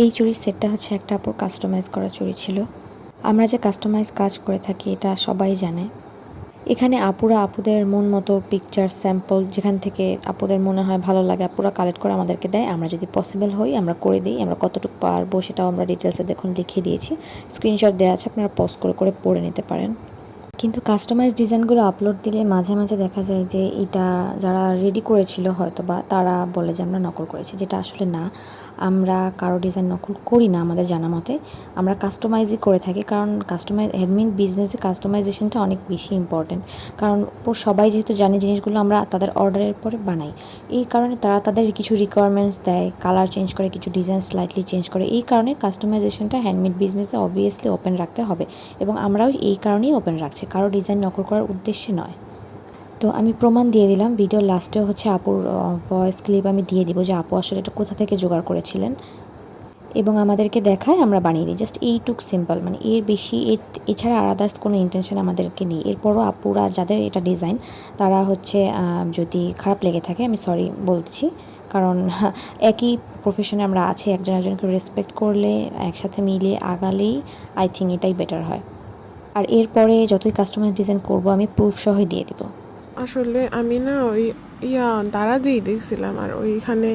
এই চুড়ির সেটটা হচ্ছে একটা আপুর কাস্টমাইজ করা চুড়ি ছিল। আমরা যে কাস্টমাইজ কাজ করে থাকি এটা সবাই জানে। এখানে আপুরা আপুদের মন মতো পিকচার স্যাম্পল যেখান থেকে আপুদের মনে হয় ভালো লাগে আপুরা কালেক্ট করে আমাদেরকে দেয়। আমরা যদি পসিবল হই আমরা করে দিই। আমরা কতটুকু পারবো সেটাও আমরা ডিটেলসে দেখুন লিখে দিয়েছি। স্ক্রিনশট দেওয়া আছে, আপনারা পজ করে করে পড়ে নিতে পারেন। কিন্তু কাস্টমাইজ ডিজাইনগুলো আপলোড দিলে মাঝে মাঝে দেখা যায় যে এটা যারা রেডি করেছিল হয়তো বা তারা বলে যে আমরা নকল করেছি, যেটা আসলে না। আমরা কারো ডিজাইন নকল করি না আমাদের জানা মতে। আমরা কাস্টমাইজই করে থাকি, কারণ হ্যান্ডমেড বিজনেসে কাস্টমাইজেশনটা অনেক বেশি ইম্পর্টেন্ট। কারণ সবাই যেহেতু জানে জিনিসগুলো আমরা তাদের অর্ডারের পরে বানাই, এই কারণে তারা তাদের কিছু রিকোয়ারমেন্টস দেয়, কালার চেঞ্জ করে, কিছু ডিজাইন স্লাইটলি চেঞ্জ করে। এই কারণে কাস্টমাইজেশনটা হ্যান্ডমেড বিজনেসে অবভিয়াসলি ওপেন রাখতে হবে, এবং আমরাও এই কারণেই ওপেন রাখছি, কারো ডিজাইন নকল করার উদ্দেশ্যে নয়। তো আমি প্রমাণ দিয়ে দিলাম, ভিডিওর লাস্টেও হচ্ছে আপুর ভয়েস ক্লিপ আমি দিয়ে দিব যে আপু আসলে এটা কোথা থেকে জোগাড় করেছিলেন, এবং আমাদেরকে দেখায় আমরা বানিয়ে দিই। জাস্ট এইটুক সিম্পল, মানে এর বেশি এছাড়া আদার্স কোনো ইন্টেনশন আমাদেরকে নেই। এরপরও আপুরা যাদের এটা ডিজাইন তারা হচ্ছে যদি খারাপ লেগে থাকে আমি সরি বলছি, কারণ একই প্রফেশনে আমরা আছি, একজন একজনকে রেসপেক্ট করলে একসাথে মিলে আগালেই আই থিঙ্ক এটাই বেটার হয়। আর এরপরে যতই কাস্টমাইজ ডিজাইন করব আমি প্রুফ সহই দিয়ে দিব। আসলে আমি না ওই দারাজেই দেখছিলাম, আর ওইখানে